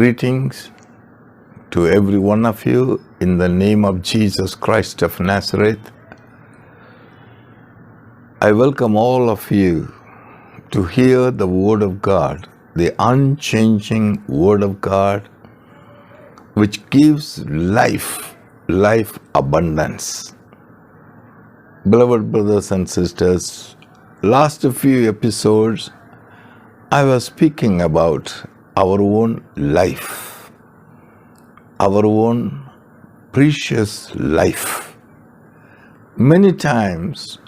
Greetings to every one of you in the name of Jesus Christ of Nazareth. I welcome all of you to hear the Word of God, the unchanging Word of God, which gives life abundance. Beloved brothers and sisters, last few episodes I was speaking about our own life, our own precious life. Many times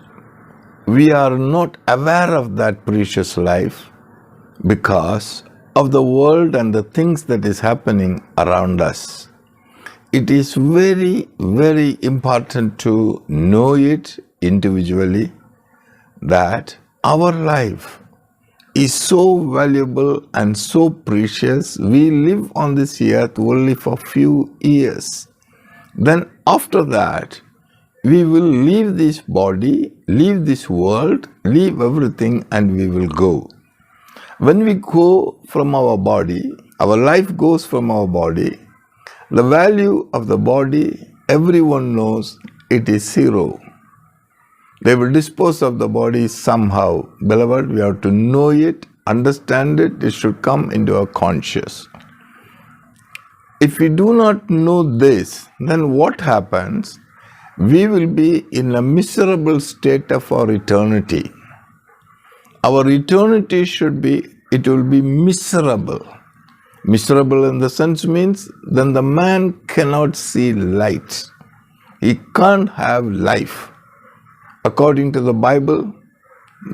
we are not aware of that precious life because of the world and the things that is happening around us. It is very, very important to know it individually that our life is so valuable and so precious. We live on this earth only for few years. Then after that, we will leave this body, leave this world, leave everything, and we will go. When we go from our body, our life goes from our body, the value of the body, everyone knows it is zero. They will dispose of the body somehow. Beloved, we have to know it, understand it. It should come into our conscious. If we do not know this, then what happens? We will be in a miserable state of our eternity. Our eternity will be miserable. Miserable in the sense means then the man cannot see light. He can't have life. According to the Bible,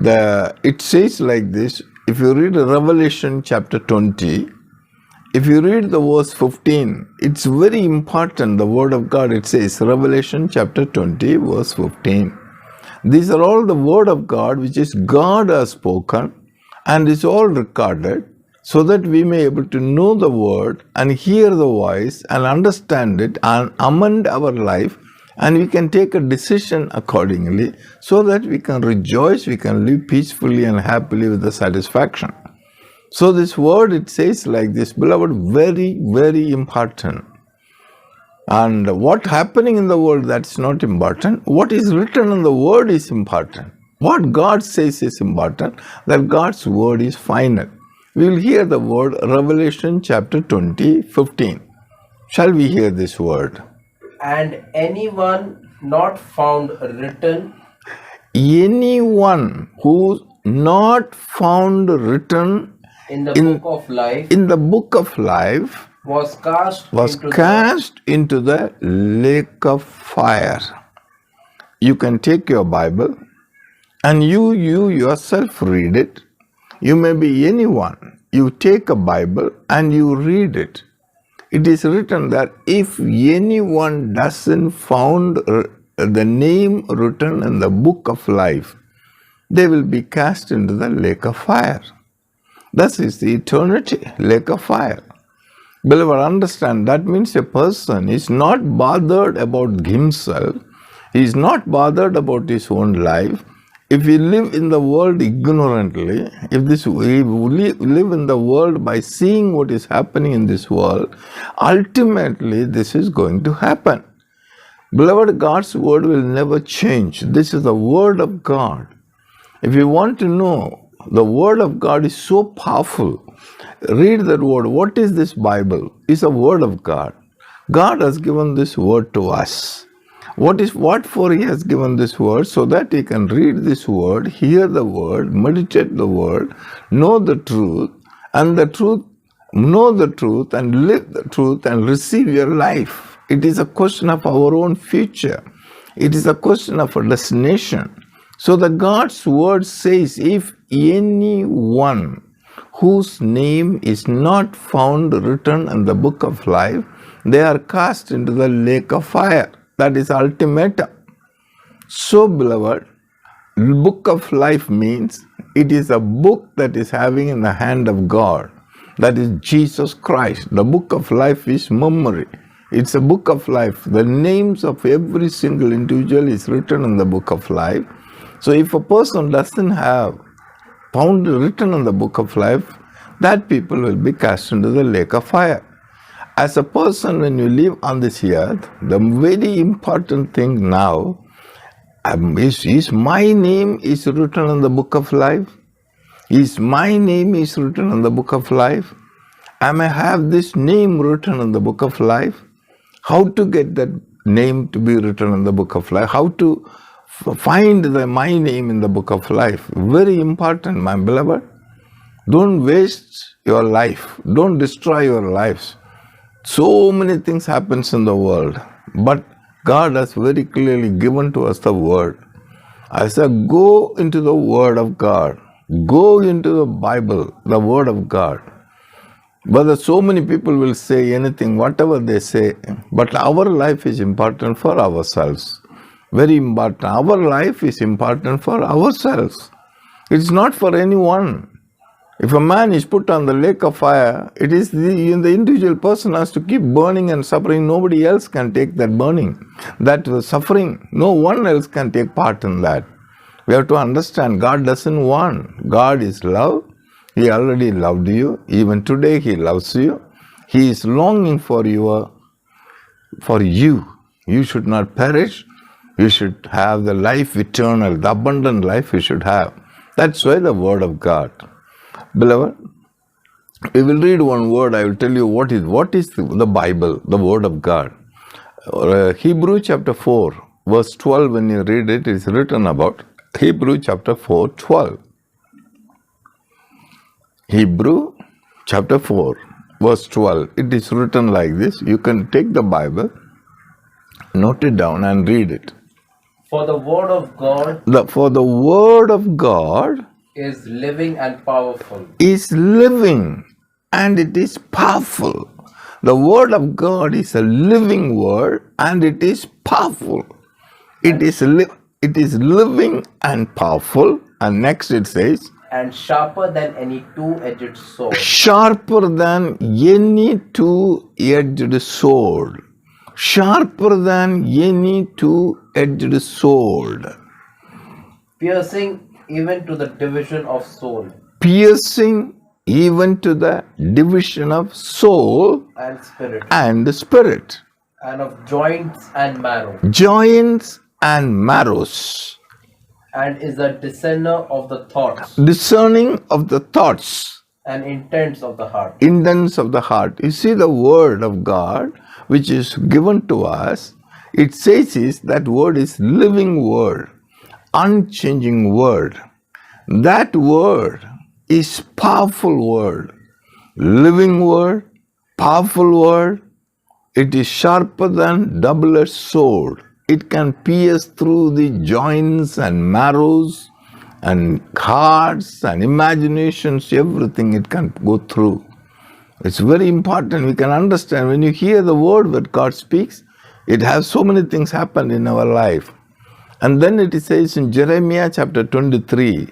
it says like this. If you read Revelation chapter 20, if you read the verse 15, it's very important, the word of God. It says, Revelation chapter 20, verse 15. These are all the word of God, which is God has spoken, and it's all recorded, so that we may be able to know the word and hear the voice and understand it and amend our life, and we can take a decision accordingly, so that we can rejoice, we can live peacefully and happily with the satisfaction. So this word, it says like this, beloved, very, very important. And what happening in the world, that's not important. What is written in the word is important. What God says is important, that God's word is final. We will hear the word Revelation chapter 20, 15. Shall we hear this word? And anyone not found written Anyone who's not found written in the book of life in the book of life was cast into the lake of fire. You can take your Bible and you yourself read it. You may be anyone. You take a Bible and you read it. It is written that if anyone doesn't found the name written in the book of life, they will be cast into the lake of fire. That is the eternity, lake of fire. Beloved, understand, that means a person is not bothered about himself. He is not bothered about his own life. If we live in the world ignorantly, we live in the world by seeing what is happening in this world, ultimately this is going to happen. Beloved, God's word will never change. This is the word of God. If you want to know, the word of God is so powerful. Read that word. What is this Bible? It's a word of God. God has given this word to us. What for He has given this word? So that He can read this word, hear the word, meditate the word, know the truth, and know the truth and live the truth and receive your life. It is a question of our own future. It is a question of a destination. So the God's word says, if anyone whose name is not found written in the book of life, they are cast into the lake of fire. That is ultimatum. So, beloved, book of life means it is a book that is having in the hand of God. That is Jesus Christ. The book of life is memory. It's a book of life. The names of every single individual is written in the book of life. So if a person doesn't have found written in the book of life, that people will be cast into the lake of fire. As a person, when you live on this earth, the very important thing now is my name is written in the book of life. Is my name is written in the book of life? I may have this name written in the book of life. How to get that name to be written in the book of life? How to find my name in the book of life? Very important, my beloved. Don't waste your life. Don't destroy your lives. So many things happens in the world, but God has very clearly given to us the word. I said, go into the word of God. Go into the Bible, the word of God. But so many people will say anything, whatever they say, but our life is important for ourselves. Very important. Our life is important for ourselves. It's not for anyone. If a man is put on the lake of fire, it is the individual person has to keep burning and suffering. Nobody else can take that burning, that suffering. No one else can take part in that. We have to understand God doesn't want. God is love. He already loved you. Even today He loves you. He is longing for you. You should not perish. You should have the life eternal, the abundant life you should have. That's why the word of God. Beloved, we will read one word. I will tell you what is the Bible, the word of God. Hebrew chapter 4, verse 12, when you read it, is written about Hebrew chapter 4, 12. Hebrew chapter 4, verse 12. It is written like this. You can take the Bible, note it down and read it. For the word of God For the word of God is living and powerful. Is living and it is powerful. The word of God is a living word and it is powerful. It is living and powerful. And next it says, and sharper than any two-edged sword. Sharper than any two-edged sword. Sharper than any two-edged sword. Piercing even to the division of soul. Piercing even to the division of soul and spirit. And spirit. And of joints and marrow. Joints and marrows. And is a discerner of the thoughts. Discerning of the thoughts. And intents of the heart. Intents of the heart. You see the word of God which is given to us. It says that word is living word. Unchanging word. That word is powerful word. Living word. Powerful word. It is sharper than double-edged sword. It can pierce through the joints and marrows and hearts and imaginations, everything it can go through. It's very important. We can understand when you hear the word that God speaks, it has so many things happen in our life. And then it says in Jeremiah chapter 23,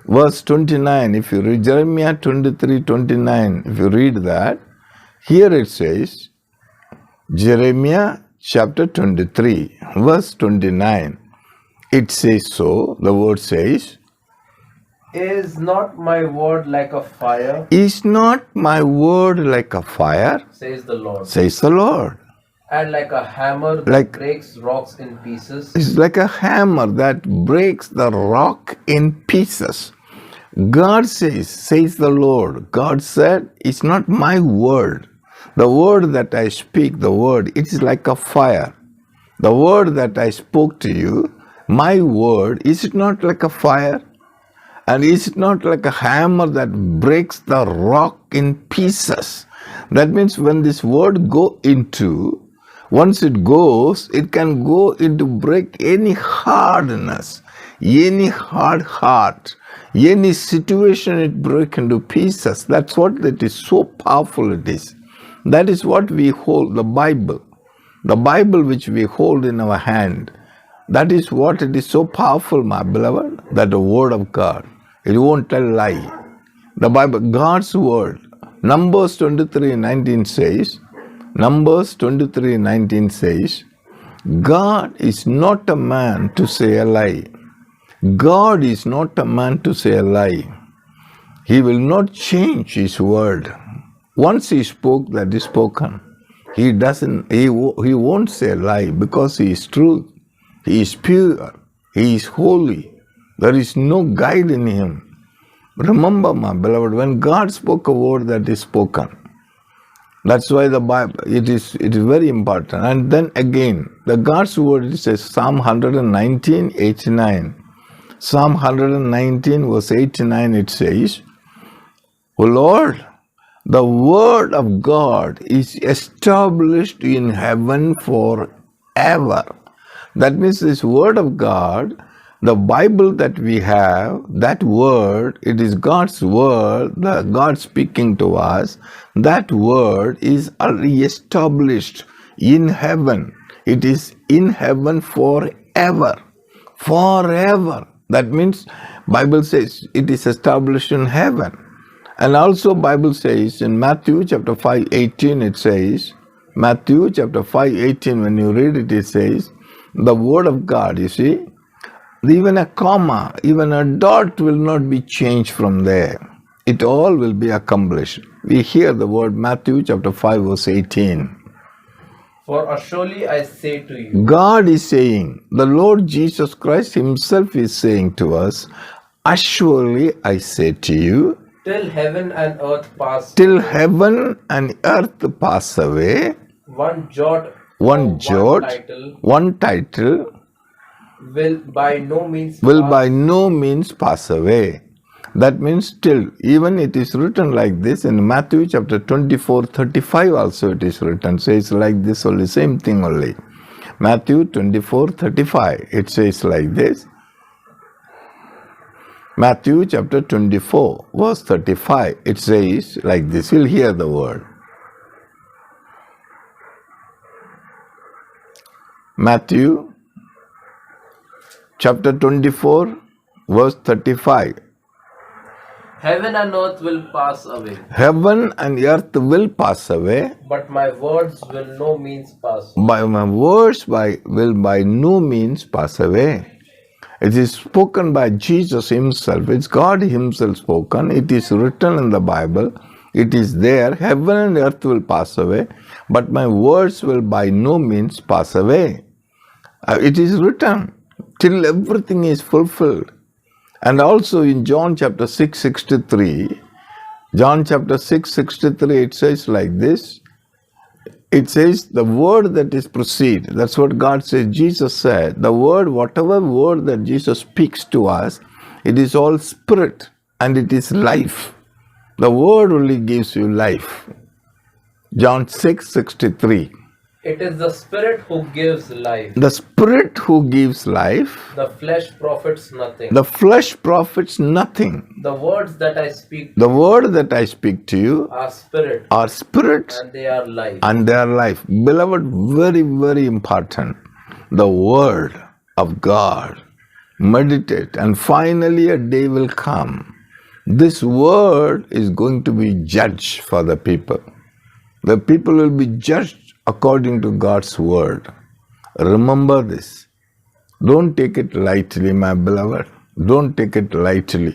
verse 29, if you read Jeremiah 23, 29, if you read that, here it says, Jeremiah chapter 23, verse 29, it says so, the word says, Is not my word like a fire? Is not my word like a fire? Says the Lord. Says the Lord. And like a hammer that breaks rocks in pieces. It's like a hammer that breaks the rock in pieces. God says the Lord. God said, it's not my word. The word that I speak, the word, it is like a fire. The word that I spoke to you, my word, is it not like a fire? And is it not like a hammer that breaks the rock in pieces? That means when this word once it goes, it can go into break any hardness, any hard heart, any situation it break into pieces. That's what it is, so powerful it is. That is what we hold, the Bible which we hold in our hand. That is what it is so powerful, my beloved, that the word of God. It won't tell lie. The Bible, God's word. Numbers 23:19 says, God is not a man to say a lie. God is not a man to say a lie. He will not change his word. Once he spoke, that is spoken. He won't say a lie because he is truth. He is pure. He is holy. There is no guide in him. Remember, my beloved, when God spoke a word, that is spoken. That's why the Bible, it is very important. And then again, the God's word, it says Psalm 119:89. Psalm 119 verse 89, it says, O Lord, the word of God is established in heaven forever. That means this word of God, the Bible that we have, that word, it is God's word, God speaking to us. That word is already established in heaven. It is in heaven forever. Forever. That means Bible says it is established in heaven. And also Bible says in Matthew chapter 5:18, it says, Matthew chapter 5:18, when you read it, it says, the word of God, you see, even a comma, even a dot will not be changed from there. It all will be accomplished. We hear the word Matthew chapter 5 verse 18. For surely I say to you, God is saying, the Lord Jesus Christ himself is saying to us, surely I say to you, till heaven and earth pass, till heaven and earth pass away, one jot, one jot, title one title will by no means will pass. by no means pass away. That means till, even it is written like this in Matthew chapter 24:35 also it is written, says like this only, same thing only. Matthew 24:35, it says like this. Matthew chapter 24 verse 35, it says like this. You'll hear the word. Matthew chapter 24 verse 35. Heaven and earth will pass away, Heaven and earth will pass away, but my words will no means pass. by my words will by no means pass away. It is spoken by Jesus himself. It's God himself spoken. It is written in the Bible. It is there. Heaven and earth will pass away, but my words will by no means pass away. It is written till everything is fulfilled. And also in John chapter 6:63, John chapter 6:63, it says like this. It says the word that is proceed. That's what God says. Jesus said, the word, whatever word that Jesus speaks to us, it is all spirit and it is life. The word only gives you life. John 6:63. It is the Spirit who gives life. The spirit who gives life, The flesh profits nothing. the flesh profits nothing. The words that I speak The word that I speak to you are spirit are spirit and they are life. and their life. Beloved, very, very important. The word of God. Meditate, and finally a day will come. This word is going to be judged for the people. The people will be judged according to God's word. Remember this. Don't take it lightly, my beloved. Don't take it lightly.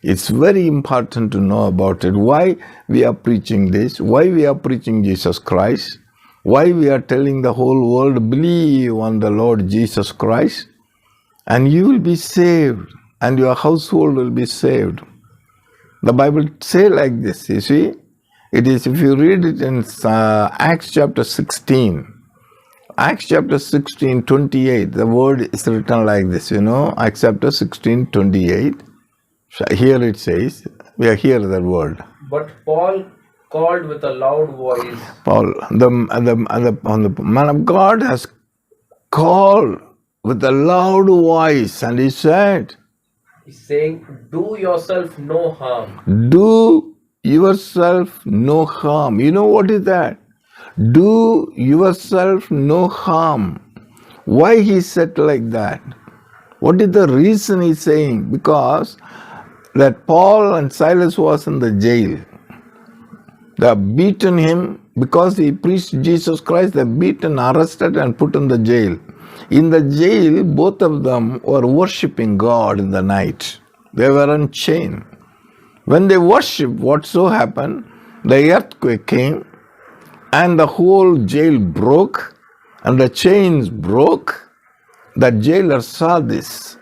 It's very important to know about it. Why we are preaching this, why we are preaching Jesus Christ, why we are telling the whole world, believe on the Lord Jesus Christ, and you will be saved, and your household will be saved. The Bible say like this, you see. It is, if you read it in Acts chapter 16, Acts chapter 16, 28, the word is written like this, Acts chapter 16, 28. Here it says, we are here that word. But Paul called with a loud voice. Paul, the man of God has called with a loud voice, and he said, He's saying, do yourself no harm. do yourself no harm. You know what is that? Do yourself no harm. Why he said like that? What is the reason he's saying? Because that Paul and Silas was in the jail. They have beaten him because he preached Jesus Christ. They have beaten, arrested, and put in the jail. In the jail, both of them were worshipping God in the night. They were unchained. When they worshiped, what so happened? the earthquake came, and the whole jail broke, and the chains broke. The jailer saw this.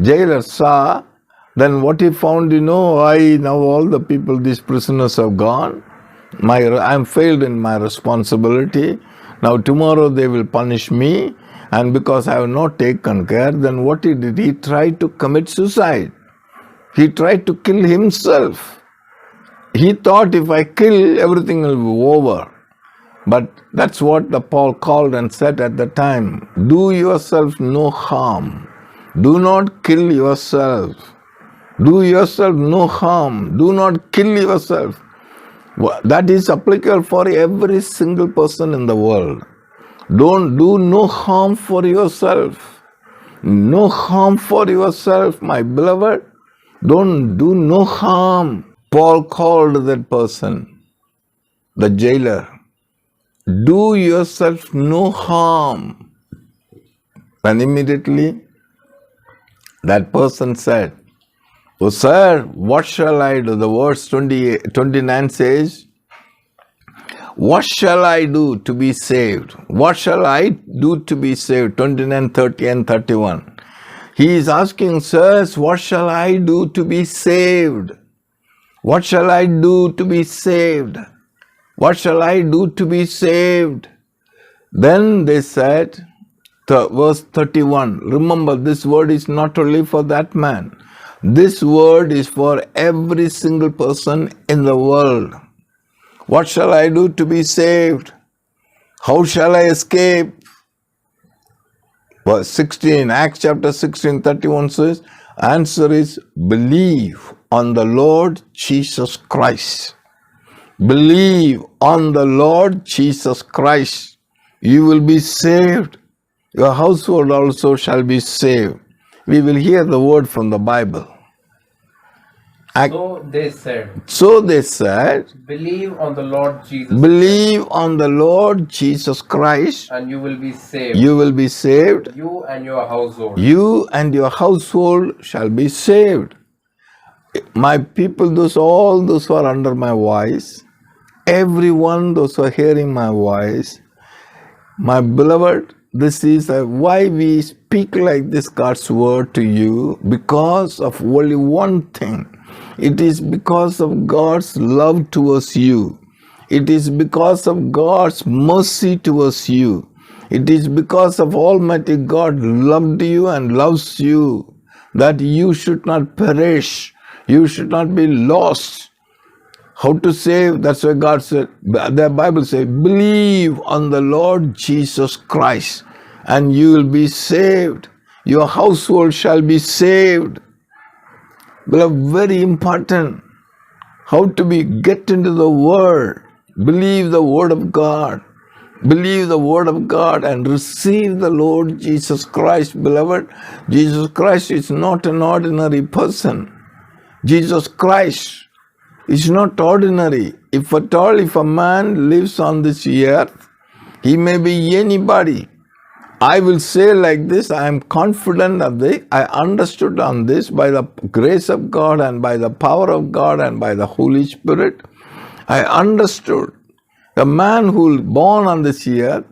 Jailer saw, then what he found, now all the people, these prisoners have gone. I'm failed in my responsibility. Now tomorrow they will punish me, and because I have not taken care, then what he did, he tried to commit suicide. He tried to kill himself. He thought, if I kill, everything will be over. But that's what the Paul called and said at the time. Do yourself no harm. Do not kill yourself. Do yourself no harm. Do not kill yourself. That is applicable for every single person in the world. Don't do no harm for yourself. No harm for yourself, my beloved. Don't do no harm. Paul called that person, the jailer, do yourself no harm. And immediately that person said, oh sir, what shall I do? The verse 29 says, what shall I do to be saved? What shall I do to be saved? 29, 30 and 31. He is asking, sirs, what shall I do to be saved? What shall I do to be saved? What shall I do to be saved? Then they said, verse 31, remember, this word is not only for that man. This word is for every single person in the world. What shall I do to be saved? How shall I escape? Verse 16, Acts chapter 16, 31 says, answer is, believe on the Lord Jesus Christ. Believe on the Lord Jesus Christ. You will be saved. Your household also shall be saved. We will hear the word from the Bible. So they said, believe on the Lord Jesus. Believe on the Lord Jesus Christ. And you will be saved. You will be saved. You and your household. You and your household shall be saved. My people, all those who are under my voice, everyone, those who are hearing my voice, my beloved, this is why we speak like this God's word to you, because of only one thing. It is because of God's love towards you. It is because of God's mercy towards you. It is because of Almighty God loved you and loves you, that you should not perish. You should not be lost. How to save? That's why God said, the Bible says, believe on the Lord Jesus Christ and you will be saved. Your household shall be saved. Beloved, very important. How to get into the Word. Believe the Word of God. Believe the Word of God and receive the Lord Jesus Christ. Beloved, Jesus Christ is not an ordinary person. Jesus Christ is not ordinary. If at all, if a man lives on this earth, he may be anybody. I will say like this, I am confident of this, I understood on this by the grace of God and by the power of God and by the Holy Spirit. I understood the man who is born on this earth,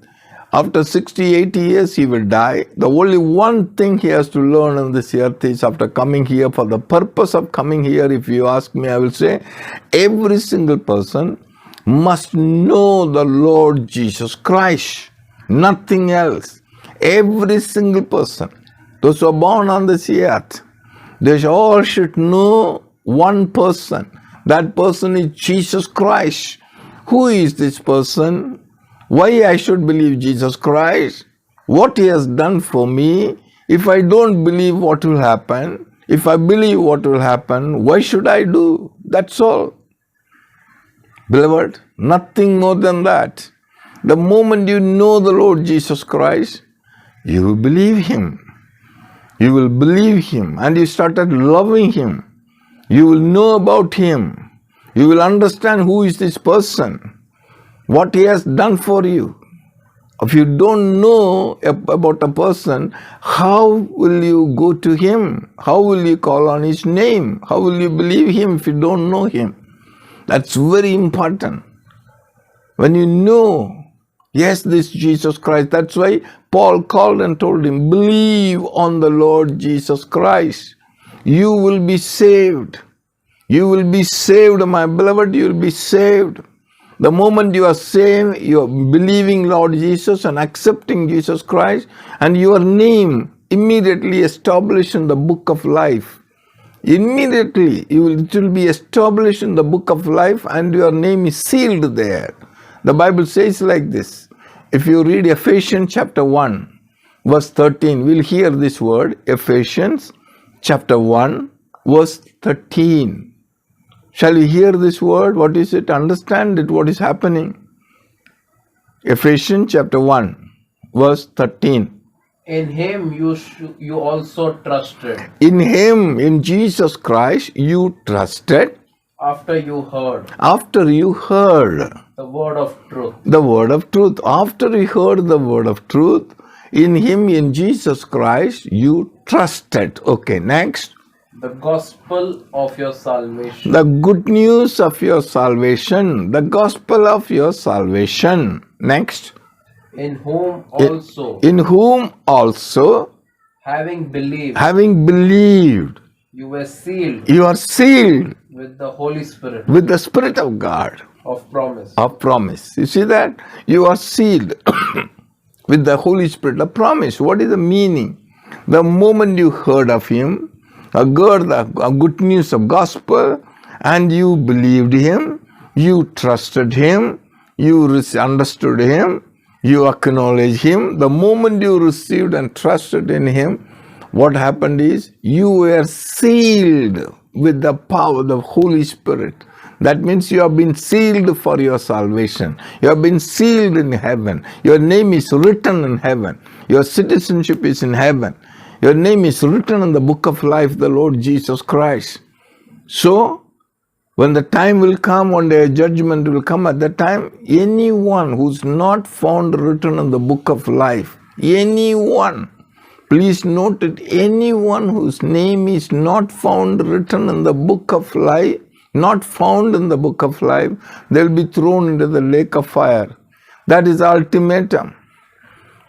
after 60, 80 years he will die. The only one thing he has to learn on this earth is, after coming here, for the purpose of coming here, if you ask me, I will say, every single person must know the Lord Jesus Christ. Nothing else. Every single person, those who are born on this earth, they all should know one person. That person is Jesus Christ. Who is this person? Why I should believe Jesus Christ? What he has done for me? If I don't believe, what will happen? If I believe, what will happen? Why should I do? That's all. Beloved, nothing more than that. The moment you know the Lord Jesus Christ, you will believe him. You will believe him and you started loving him. You will know about him. You will understand who is this person, what he has done for you. If you don't know about a person, how will you go to him? How will you call on his name? How will you believe him if you don't know him? That's very important. When you know, yes, this Jesus Christ, that's why Paul called and told him, believe on the Lord Jesus Christ. You will be saved. You will be saved, my beloved, you will be saved. The moment you are saved, you are believing Lord Jesus and accepting Jesus Christ, and your name immediately established in the book of life. Immediately, it will be established in the book of life and your name is sealed there. The Bible says like this. If you read Ephesians chapter 1, verse 13, we'll hear this word, Ephesians chapter 1, verse 13. Shall we hear this word? What is it? Understand it, what is happening. Ephesians chapter 1, verse 13. In him you also trusted. In him, in Jesus Christ, you trusted. After you heard After you heard the word of truth. the word of truth. After you heard the word of truth, in him, in Jesus Christ, you trusted. Okay, next. The gospel of your salvation. The good news of your salvation. The gospel of your salvation. Next. In whom also, In whom also, having believed, you were sealed you are sealed with the Holy Spirit with the Spirit of God of promise. of promise. You see that? You are sealed with the Holy Spirit of promise. What is the meaning? The moment you heard of him, a good news of gospel, and you believed him, you trusted him, you understood him, you acknowledged him. The moment you received and trusted in him, what happened is you were sealed with the power of the Holy Spirit. That means you have been sealed for your salvation. You have been sealed in heaven. Your name is written in heaven. Your citizenship is in heaven. Your name is written in the book of life, the Lord Jesus Christ. So, when the time will come, one day judgment will come, at that time, anyone who's not found written in the book of life, anyone, please note it, anyone whose name is not found written in the book of life, not found in the book of life, they'll be thrown into the lake of fire. That is ultimatum.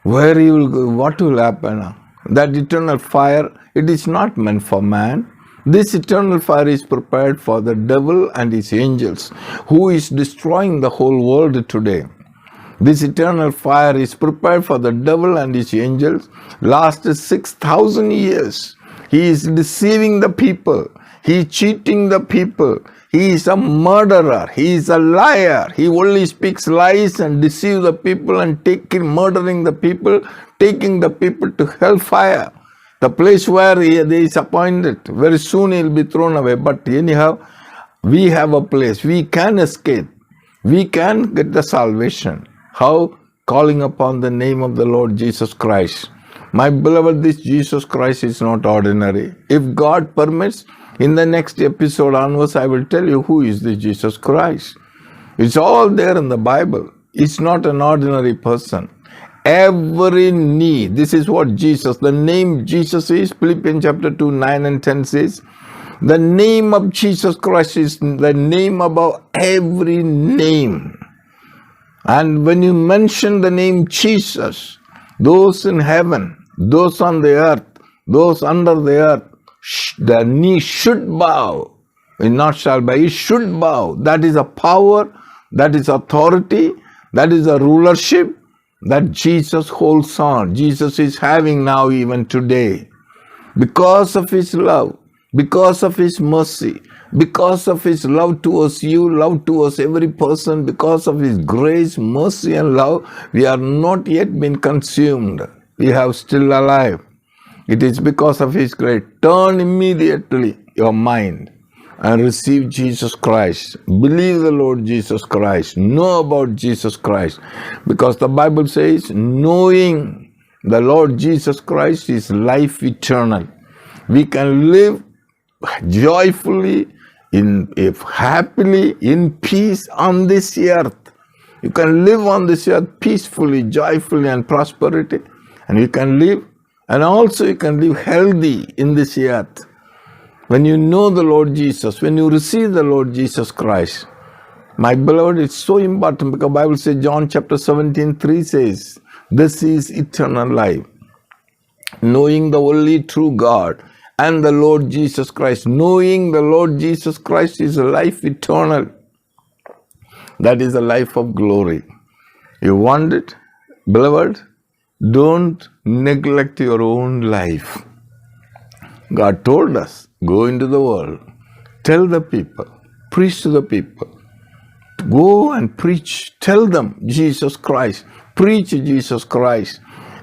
Where you will go, what will happen? That eternal fire, it is not meant for man. This eternal fire is prepared for the devil and his angels, who is destroying the whole world today. This eternal fire is prepared for the devil and his angels. Last 6,000 years, he is deceiving the people. He is cheating the people. He is a murderer. He is a liar. He only speaks lies and deceives the people and murdering the people, taking the people to hellfire. The place where he is appointed, very soon he will be thrown away. But anyhow, we have a place. We can escape. We can get the salvation. How? Calling upon the name of the Lord Jesus Christ. My beloved, this Jesus Christ is not ordinary. If God permits, in the next episode onwards, I will tell you who is this Jesus Christ. It's all there in the Bible. It's not an ordinary person. Every knee, this is what Jesus, the name Jesus is, Philippians chapter 2, 9 and 10 says, the name of Jesus Christ is the name above every name. And when you mention the name Jesus, those in heaven, those on the earth, those under the earth, the knee should bow. Not shall bow, it should bow. That is a power, that is authority, that is a rulership that Jesus holds on. Jesus is having now even today. Because of his love, because of his mercy, because of his love towards you, love towards every person, because of his grace, mercy and love, we are not yet been consumed. We are still alive. It is because of his grace. Turn immediately your mind and receive Jesus Christ. Believe the Lord Jesus Christ. Know about Jesus Christ. Because the Bible says, knowing the Lord Jesus Christ is life eternal. We can live joyfully, happily, in peace on this earth. You can live on this earth peacefully, joyfully, and prosperity. And you can live, and also you can live healthy in this earth. When you know the Lord Jesus, when you receive the Lord Jesus Christ, My beloved, it's so important because Bible says, John chapter 17:3 says, this is eternal life, knowing the only true God and the Lord Jesus Christ. Knowing the Lord Jesus Christ is a life eternal. That is a life of glory. You want it? Beloved, don't neglect your own life. God told us, go into the world, tell the people, preach to the people. Go and preach, tell them Jesus Christ, preach Jesus Christ,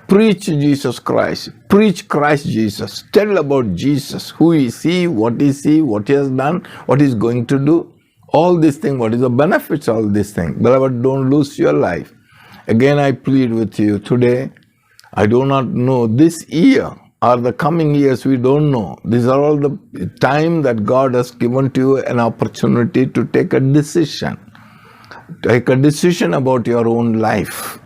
preach Jesus Christ, preach Christ Jesus, tell about Jesus, who is He, what he has done, what He's going to do, all these things, what is the benefits of all these things. Beloved, don't lose your life. Again, I plead with you today, I do not know this year or the coming years, we don't know. These are all the time that God has given to you an opportunity to take a decision. Take a decision about your own life.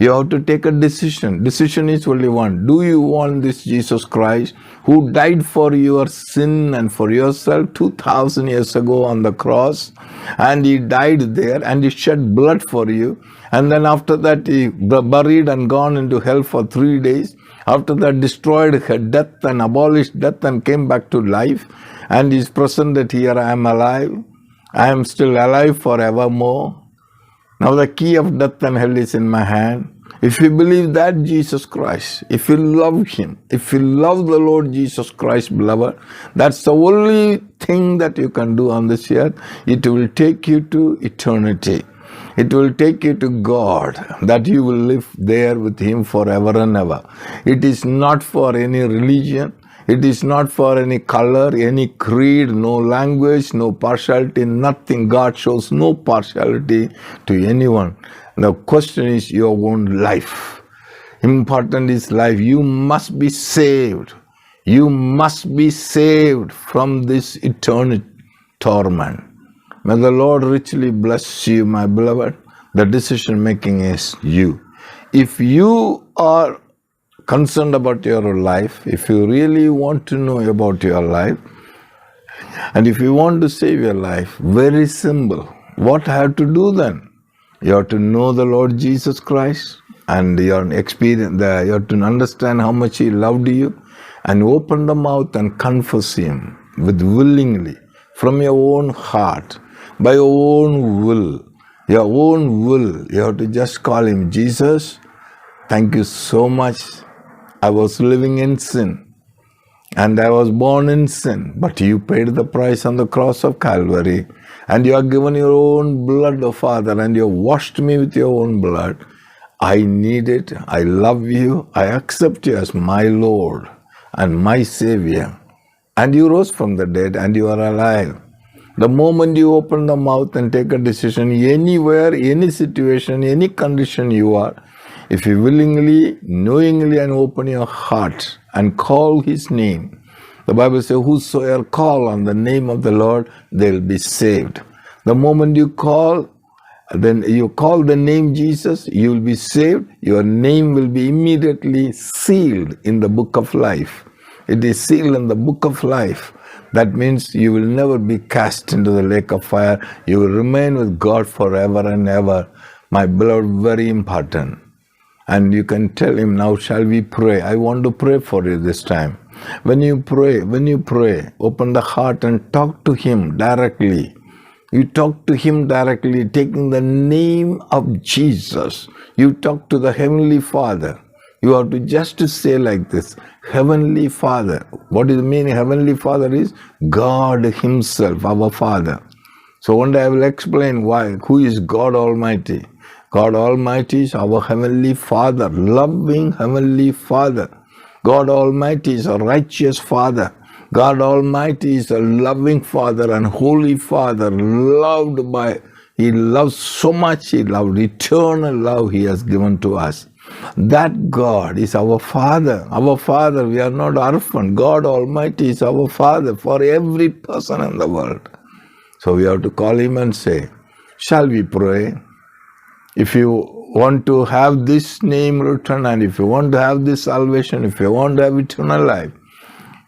You have to take a decision. Decision is only one. Do you want this Jesus Christ who died for your sin and for yourself 2,000 years ago on the cross? And He died there and He shed blood for you. And then after that He buried and gone into hell for 3 days. After that destroyed death and abolished death and came back to life. And is present that here I am alive. I am still alive forevermore. Now the key of death and hell is in my hand. If you believe that Jesus Christ, if you love Him, if you love the Lord Jesus Christ, beloved, that's the only thing that you can do on this earth. It will take you to eternity. It will take you to God, that you will live there with Him forever and ever. It is not for any religion. It is not for any color, any creed, no language, no partiality, nothing. God shows no partiality to anyone. The question is your own life. Important is life. You must be saved. You must be saved from this eternal torment. May the Lord richly bless you, my beloved. The decision making is you. If you are concerned about your life, if you really want to know about your life, and if you want to save your life, very simple. What I have to do then? You have to know the Lord Jesus Christ, and you have to understand how much He loved you, and open the mouth and confess Him with willingly, from your own heart, by your own will. Your own will. You have to just call Him, Jesus, thank you so much. I was living in sin, and I was born in sin, but you paid the price on the cross of Calvary, and you have given your own blood, O Father, and you have washed me with your own blood. I need it. I love you. I accept you as my Lord and my Savior. And you rose from the dead, and you are alive. The moment you open the mouth and take a decision, anywhere, any situation, any condition you are, if you willingly, knowingly, and open your heart and call His name, the Bible says, whosoever call on the name of the Lord, they'll be saved. The moment you call, then you call the name Jesus, you will be saved. Your name will be immediately sealed in the book of life. It is sealed in the book of life. That means you will never be cast into the lake of fire. You will remain with God forever and ever. My beloved, very important. And you can tell Him, now shall we pray? I want to pray for you this time. When you pray, open the heart and talk to Him directly. You talk to Him directly, taking the name of Jesus. You talk to the Heavenly Father. You have to just to say like this, Heavenly Father. What is the meaning? Heavenly Father is God Himself, our Father. So one day I will explain who is God Almighty. God Almighty is our Heavenly Father, loving Heavenly Father. God Almighty is a righteous Father. God Almighty is a loving Father and holy Father, He loves so much, He loved, eternal love He has given to us. That God is our Father. Our Father, we are not orphan. God Almighty is our Father for every person in the world. So we have to call Him and say, shall we pray? If you want to have this name written, and if you want to have this salvation, if you want to have eternal life,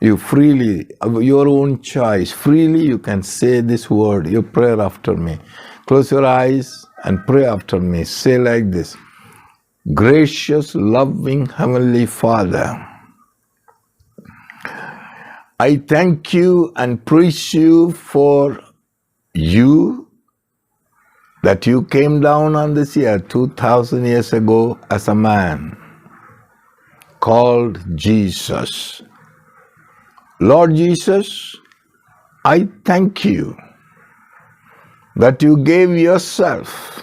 you freely, of your own choice, freely you can say this word, your prayer after me. Close your eyes and pray after me. Say like this: Gracious, loving Heavenly Father, I thank you and praise you for you, that you came down on this earth 2,000 years ago as a man called Jesus. Lord Jesus, I thank you that you gave yourself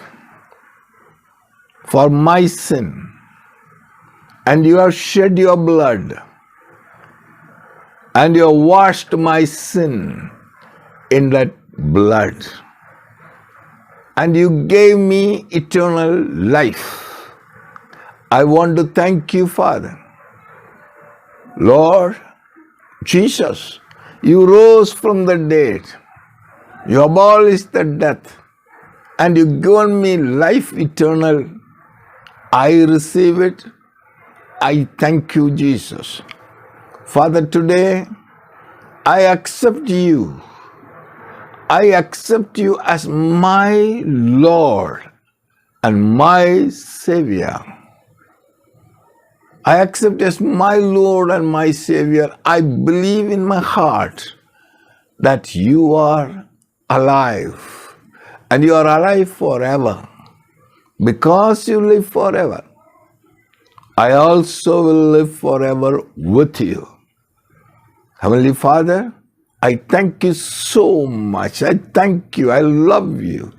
for my sin, and you have shed your blood, and you have washed my sin in that blood, and you gave me eternal life. I want to thank you, Father. Lord Jesus, you rose from the dead. You abolished the death, and you given me life eternal. I receive it. I thank you, Jesus. Father, today I accept you. I accept you as my Lord and my Savior. I accept as my Lord and my Savior. I believe in my heart that you are alive, and you are alive forever. Because you live forever, I also will live forever with you. Heavenly Father, I thank you so much. I thank you. I love you.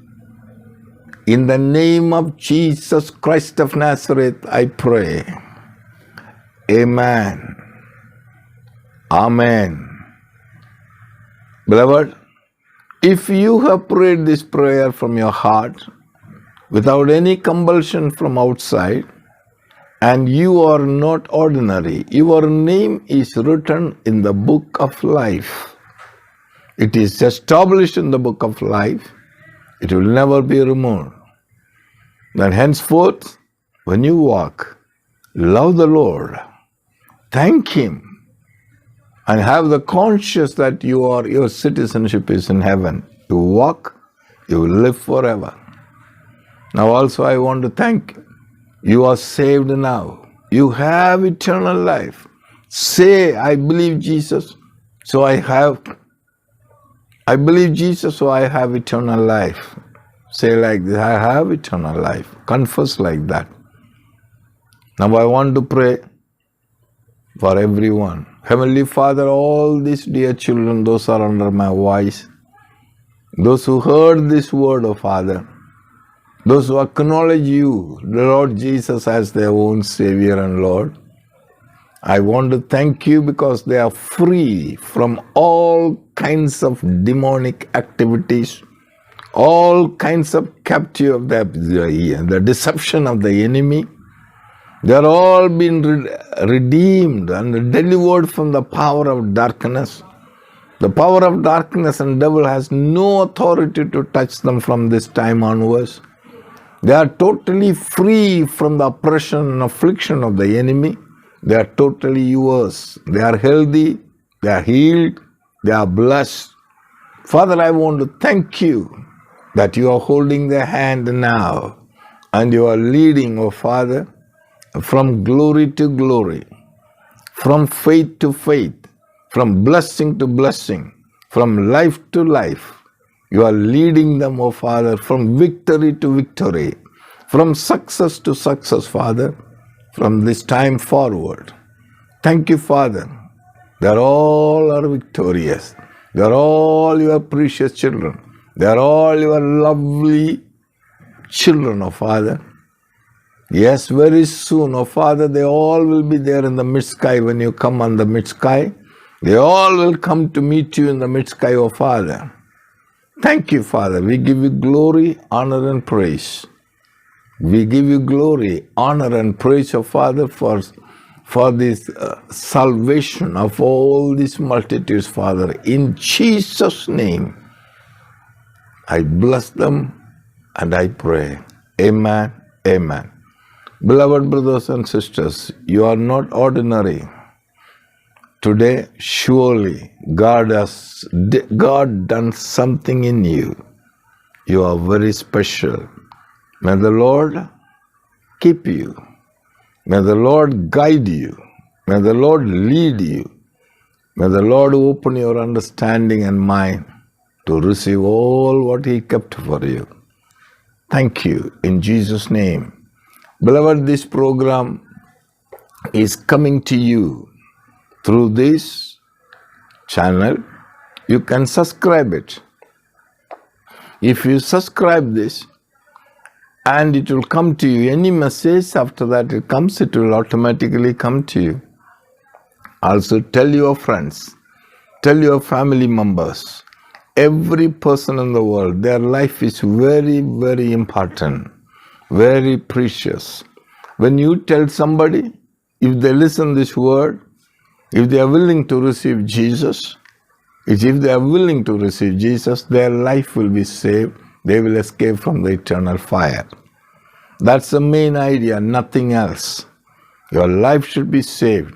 In the name of Jesus Christ of Nazareth, I pray. Amen. Amen. Beloved, if you have prayed this prayer from your heart without any compulsion from outside, and you are not ordinary, your name is written in the book of life. It is established in the book of life. It will never be removed. Then henceforth, when you walk, love the Lord, thank Him, and have the conscience that your citizenship is in heaven. You walk, you will live forever. Now also I want to thank you. You are saved now. You have eternal life. Say, I believe Jesus, so I believe Jesus, so I have eternal life. Say like this: I have eternal life. Confess like that. Now I want to pray for everyone. Heavenly Father, all these dear children, those are under my voice, those who heard this word, oh Father, those who acknowledge you, the Lord Jesus, as their own Savior and Lord, I want to thank you because they are free from all kinds of demonic activities, all kinds of captive of the deception of the enemy. They are all been redeemed and delivered from the power of darkness. The power of darkness and devil has no authority to touch them from this time onwards. They are totally free from the oppression and affliction of the enemy. They are totally yours. They are healthy, they are healed, they are blessed. Father, I want to thank you that you are holding their hand now, and you are leading, oh Father, from glory to glory, from faith to faith, from blessing to blessing, from life to life. You are leading them, oh Father, from victory to victory, from success to success, Father, from this time forward. Thank you, Father. They all are victorious. They are all your precious children. They are all your lovely children, oh Father. Yes, very soon, oh Father, they all will be there in the mid-sky when you come on the mid-sky. They all will come to meet you in the mid-sky, oh Father. Thank you, Father. We give you glory, honor, and praise. We give you glory, honor, and praise, oh Father, for this salvation of all these multitudes, Father. In Jesus' name, I bless them and I pray. Amen. Amen. Beloved brothers and sisters, you are not ordinary. Today, surely God done something in you. You are very special. May the Lord keep you. May the Lord guide you. May the Lord lead you. May the Lord open your understanding and mind to receive all what He kept for you. Thank you in Jesus' name. Beloved, this program is coming to you through this channel. You can subscribe it. If you subscribe this, and it will come to you, any message after that it comes, it will automatically come to you. Also tell your friends, tell your family members, every person in the world, their life is very, very important, very precious. When you tell somebody, if they listen this word, if they are willing to receive Jesus, if they are willing to receive Jesus, their life will be saved. They will escape from the eternal fire. That's the main idea, nothing else. Your life should be saved.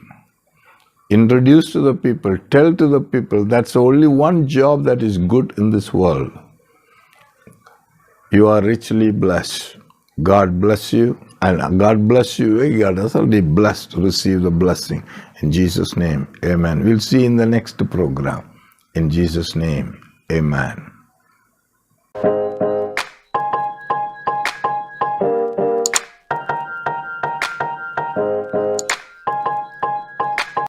Introduce to the people, tell to the people, that's only one job that is good in this world. You are richly blessed. God bless you, and God bless you. God has already blessed to receive the blessing. In Jesus' name, amen. We'll see you in the next program. In Jesus' name, amen.